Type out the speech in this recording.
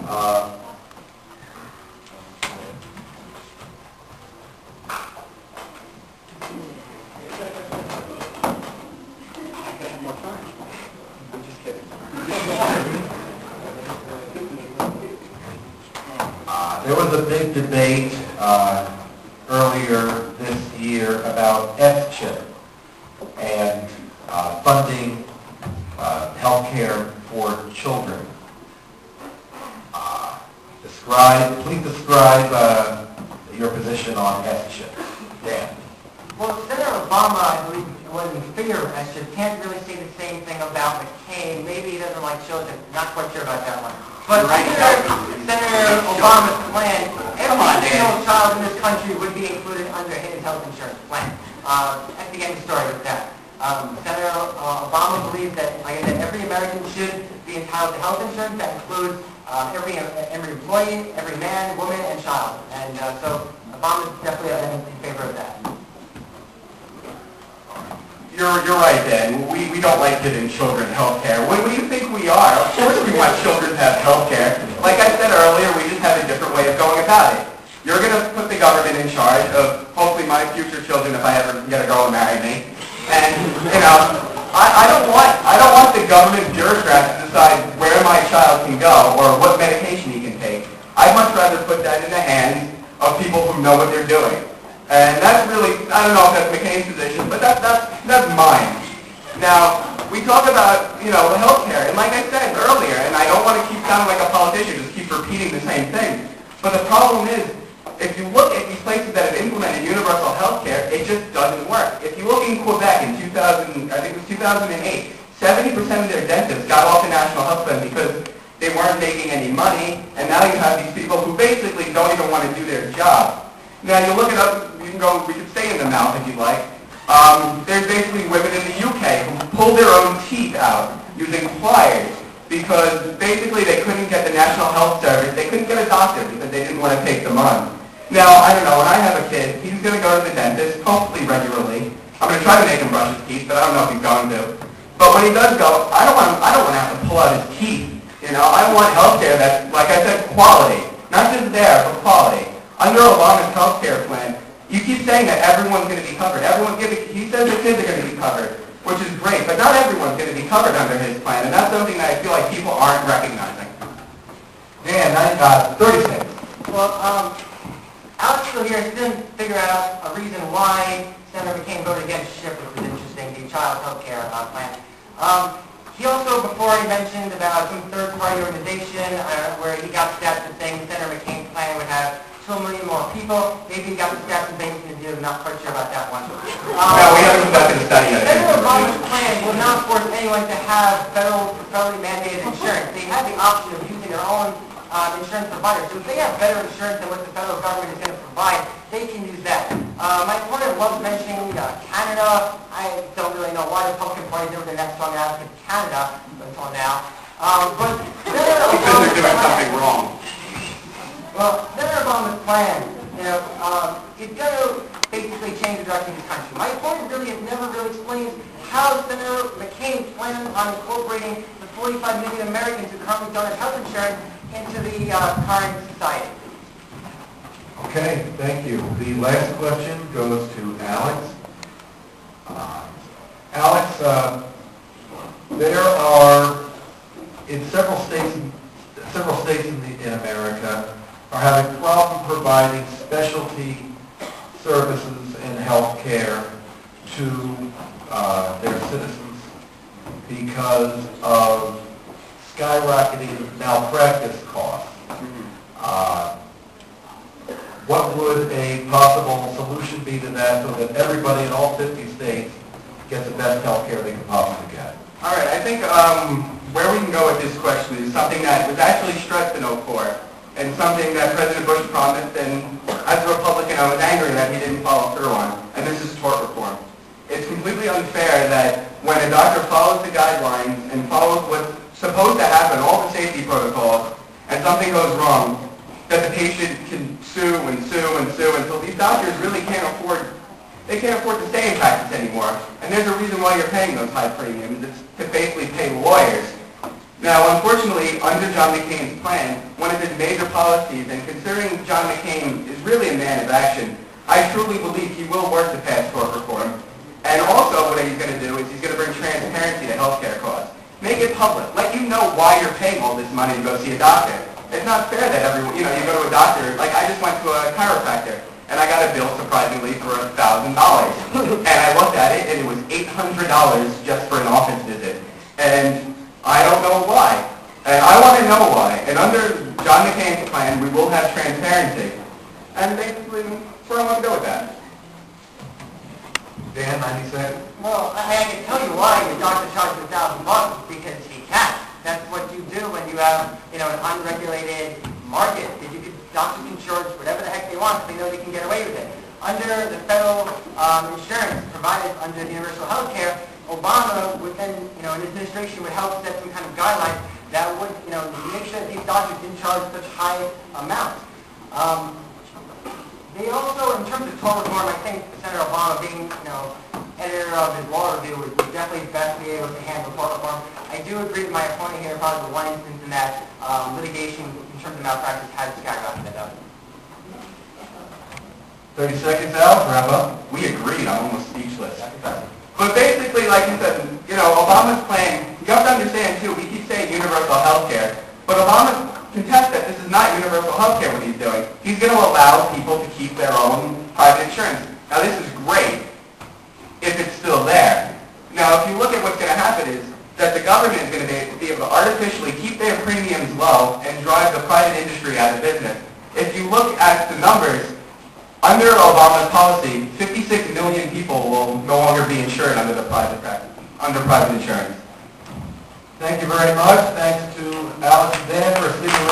There was a big debate earlier this year about S-chip and funding health care for children. Please describe your position on S-chip. Dan. Well, Senator Obama, I believe, was in favor of S-chip. Can't really say the same thing about McCain. Maybe he doesn't like children. Not quite sure about that one. But Senator Obama's plan, every single child in this country would be included under his health insurance plan. That's the end of the story with that. Senator Obama believes that, like I said, every American should be entitled to health insurance. That includes every employee, every man, woman, and child. And so Obama's definitely in favor of that. You're right, Dan. We don't like giving children health care. What do you think we are? Of course we want children to have health care. Like I said earlier, we just have a different way of going about it. You're going to put the government in charge of hopefully my future children if I ever get a girl to marry me. And, you know, I don't want the government bureaucrats to decide where my child can go or what medication he can take. I'd much rather put that in the hands of people who know what they're doing. And that's really, I don't know if that's McCain's position, but that's mine. Now, we talk about, you know, health care, and like I said earlier, and I don't want to keep sounding like a politician, just keep repeating the same thing, but the problem is, if you look at these places that have implemented universal health care, it just doesn't work. If you look in Quebec in 2000, I think it was 2008, 70% of their dentists got off the national health plan because they weren't making any money, and now you have these people who basically don't even want to do their job. Now, you look it up, we could stay in the mouth if you like. There's basically women in the UK who pull their own teeth out using pliers because basically they couldn't get the National Health Service, they couldn't get a doctor because they didn't want to take them on. Now, I don't know, when I have a kid, he's going to go to the dentist, hopefully regularly. I'm going to try to make him brush his teeth, but I don't know if he's going to. But when he does go, I don't want to have to pull out his teeth. You know, I want health care that's, like I said, quality. Not just there, but quality. Under Obama's health care plan, you keep saying that everyone's going to be covered. He says the kids are going to be covered, which is great, but not everyone's going to be covered under his plan, and that's something that I feel like people aren't recognizing. Dan, 30 seconds. Well, Alex still here didn't figure out a reason why Senator McCain voted against CHIP, which is interesting, the child health care plan. He also, before he mentioned about some third-party organization where he got stats and saying Senator McCain's plan would have 2 million more people. Maybe he got the stats and things to do. Not quite sure about that one. No, we haven't conducted a study yet. Senator Obama's plan will not force anyone to have federally mandated insurance. They have the option of using their own insurance providers. So if they have better insurance than what the federal government is going to provide, they can use that. My opponent loves mentioning Canada. I don't really know why the Republican Party never did that strong advocate of Canada until now. But because they're doing something wrong. Well, Senator Obama's plan, is going to basically change the direction of this country. My opponent really has never really explained how Senator McCain plans on incorporating the 45 million Americans who currently don't have health insurance into the current society. Okay, thank you. The last question goes to Alex. Alex, there are in several states in America are having problem providing specialty services and health care to their citizens because of skyrocketing malpractice costs. What would a possible solution be to that so that everybody in all 50 states gets the best health care they can possibly get? All right, I think where we can go with this question is something that was actually stressed in 2004 and something that President Bush promised, and as a Republican I was angry that he didn't follow through on, and this is tort reform. It's completely unfair that when a doctor follows the guidelines and follows what's supposed to happen, all the safety protocols, and something goes wrong, that the patient can sue and sue and sue until these doctors really can't afford to stay in practice anymore. And there's a reason why you're paying those high premiums. It's to basically pay lawyers. Now, unfortunately, under John McCain's plan, one of the policies, and considering John McCain is really a man of action, I truly believe he will work to pass tort reform. And also what he's going to do is he's going to bring transparency to healthcare costs. Make it public. Let you know why you're paying all this money to go see a doctor. It's not fair that everyone, you go to a doctor, like I just went to a chiropractor, and I got a bill surprisingly for $1,000. And I looked at it, and it was $800 just for an office visit. And I don't know why. And I want to know why. And under John McCain's plan, we will have transparency. And basically, that's where I want to go with that. Dan, 90 seconds. Well, I can tell you why your doctor charges $1,000 because he can. That's what you do when you have, an unregulated market. Doctors can charge whatever the heck they want because they know they can get away with it. Under the federal insurance provided under the universal health care, Obama would then, an administration would help set some kind of guidelines that would, make sure that these doctors didn't charge such high amounts. They also, in terms of tort reform, I think Senator Obama being, editor of his law review would definitely best be able to handle tort reform. I do agree with my opponent here, probably the one instance in that litigation in terms of malpractice has skyrocketed up. 30 seconds out, wrap up. We agreed. I'm almost speechless. But basically, like you said, Obama's plan, you have to understand, too, we keep saying universal health care, but Obama contests that this is not universal health care what he's doing. He's going to allow people to keep their own private insurance. Now, this is great if it's still there. Now, if you look at what's going to happen is that the government is going to be able to artificially keep their premiums low and drive the private industry out of business. If you look at the numbers, under Obama's policy, 56 million people will no longer be insured under private insurance. Thank you very much. Thanks to Alex and Dan for speaking